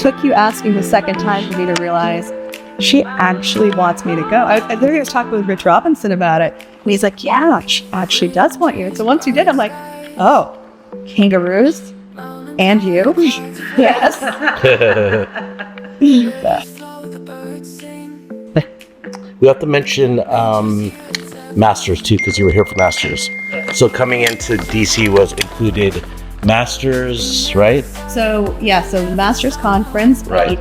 took you asking the second time for me to realize she actually wants me to go. I literally was talking with Rich Robinson about it, and he's like, yeah, she actually does want you. And so once you did, I'm like, oh, kangaroos and you? Yes. We have to mention Masters too, because you were here for Masters. So coming into DC was included Masters, right? So the Masters Conference. Right.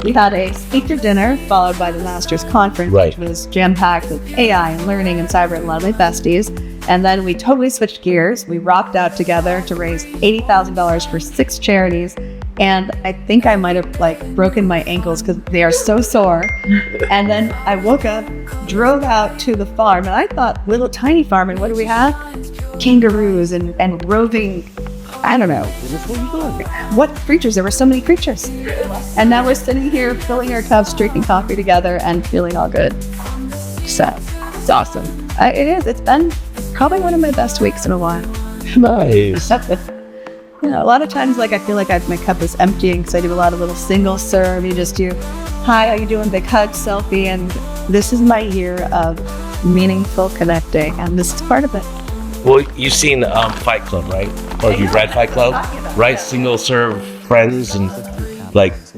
We had a speaker dinner followed by the Masters Conference, right, which was jam-packed with AI and learning and cyber and a lot of my besties. And then we totally switched gears. We rocked out together to raise $80,000 for 6 charities. And I think I might have broken my ankles because they are so sore. And then I woke up, drove out to the farm, and I thought little tiny farm. And what do we have? Kangaroos and roving, I don't know what creatures. There were so many creatures. And now we're sitting here filling our cups, drinking coffee together, and feeling all good. So it's awesome. It is. It's been probably one of my best weeks in a while. Nice. A lot of times, I feel like my cup is emptying because I do a lot of little single serve. You just do, hi, how you doing? Big hug, selfie. And this is my year of meaningful connecting. And this is part of it. Well, you've seen Fight Club, right? Or you've read Fight Club, right? Single serve friends and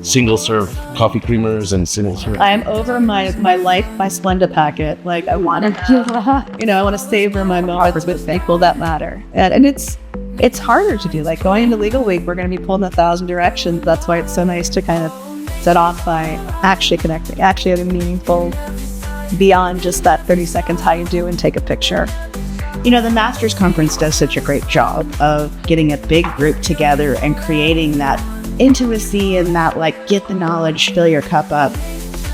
single serve coffee creamers and single serve. I am over my life, my Splenda packet. I want to, I want to savor my moments with people that matter. And it's harder to do. Going into Legal Week, we're going to be pulled in 1,000 directions. That's why it's so nice to kind of set off by actually connecting, actually having meaningful beyond just that 30 seconds, how you do, and take a picture. The Masters Conference does such a great job of getting a big group together and creating that intimacy and that get the knowledge, fill your cup up.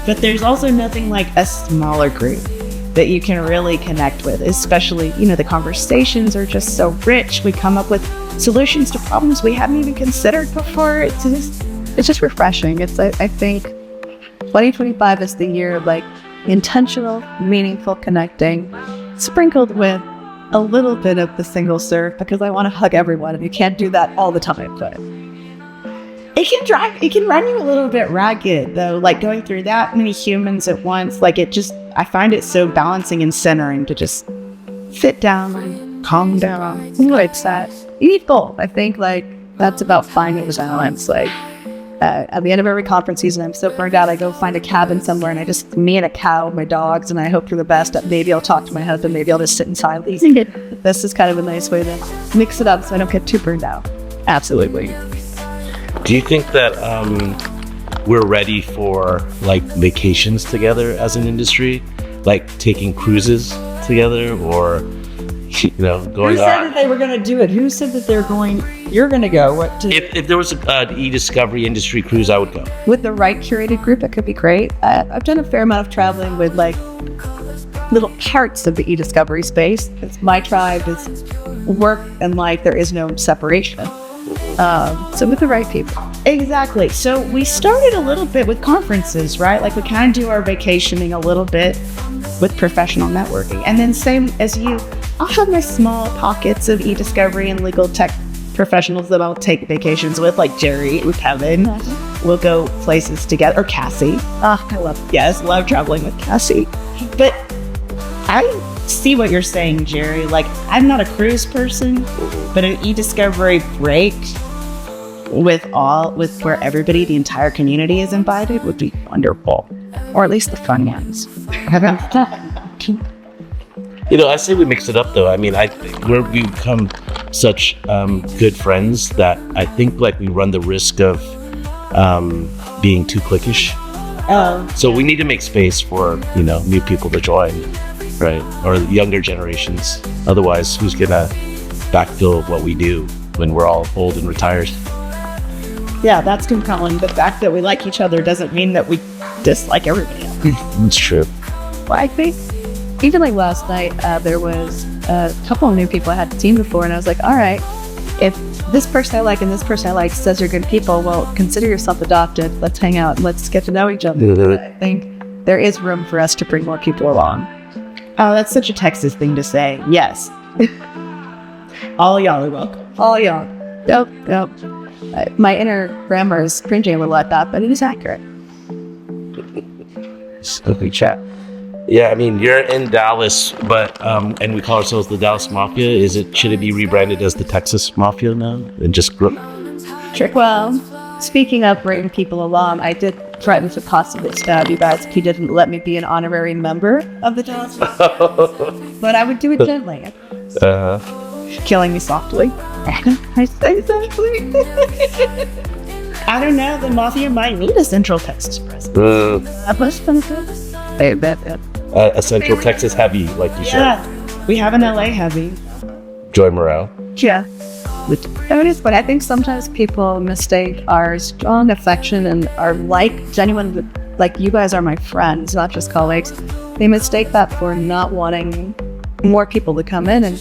But there's also nothing like a smaller group that you can really connect with, especially, the conversations are just so rich. We come up with solutions to problems we haven't even considered before. It's just refreshing. I think 2025 is the year of intentional, meaningful connecting, sprinkled with a little bit of the single serve, because I want to hug everyone, and you can't do that all the time, but it can run you a little bit ragged though, going through that many humans at once. I find it so balancing and centering to just sit down and calm down. It's that you need both. I think that's about finding the balance. At the end of every conference season, I'm so burned out. I go find a cabin somewhere, and me and a cow, my dogs, and I hope for the best. Maybe I'll talk to my husband. Maybe I'll just sit in silence. This is kind of a nice way to mix it up so I don't get too burned out. Absolutely. Do you think that we're ready for vacations together as an industry, taking cruises together, or going on? Who said that they were going to do it? Who said that you're going to go? If there was an eDiscovery industry cruise, I would go. With the right curated group, it could be great. I've done a fair amount of traveling with little parts of the eDiscovery space. It's my tribe, it's work and there is no separation. So with the right people. Exactly. So we started a little bit with conferences, right? We kind of do our vacationing a little bit with professional networking. And then same as you, I'll have my small pockets of eDiscovery and legal tech professionals that I'll take vacations with, like Jerry and Kevin. We'll go places together. Or Cassie. I love traveling with Cassie. But I see what you're saying, Jerry. I'm not a cruise person, but an eDiscovery break with where everybody, the entire community is invited would be wonderful. Or at least the fun ones. I say we mix it up though. I mean, I think we've become such good friends that I think we run the risk of being too cliquish. So we need to make space for, new people to join, right? Or younger generations. Otherwise, who's gonna backfill what we do when we're all old and retired? Yeah, that's compelling. The fact that we like each other doesn't mean that we dislike everybody else. It's true. Well, I think even last night, there was a couple of new people I hadn't seen before, and I was like, all right, if this person I like and this person I like says you're good people, well, consider yourself adopted. Let's hang out and let's get to know each other. I think there is room for us to bring more people along. Oh, that's such a Texas thing to say. Yes. All y'all are welcome. All y'all. Yep. My inner grammar is cringing a little at that, but it is accurate. Okay, chat. Yeah, I mean, you're in Dallas, but and we call ourselves the Dallas Mafia. Should it be rebranded as the Texas Mafia now? And just Sure. Well, speaking of bringing people along, I did threaten to possibly stab you guys if you didn't let me be an honorary member of the Dallas Mafia. But I would do it gently. Killing me softly. I say softly. I don't know. The Mafia might need a Central Texas president. A Central Texas heavy, like you said. We have an LA heavy. Joy Morale. Yeah. Notice, but I think sometimes people mistake our strong affection and our genuine, like you guys are my friends, not just colleagues. They mistake that for not wanting more people to come in. And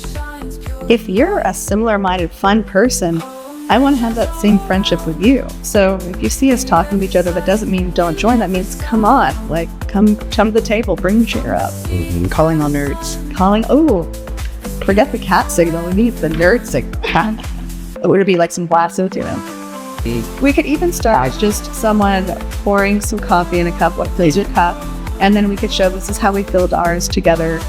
if you're a similar-minded, fun person, I want to have that same friendship with you. So if you see us talking to each other, that doesn't mean don't join. That means come on, like come to the table, bring your chair up. Mm-hmm. Calling all nerds. Forget the cat signal. We need the nerd signal. It would be like some lasso to him. We could even start just someone pouring some coffee in a cup, like please your cup, and then we could show this is how we filled ours together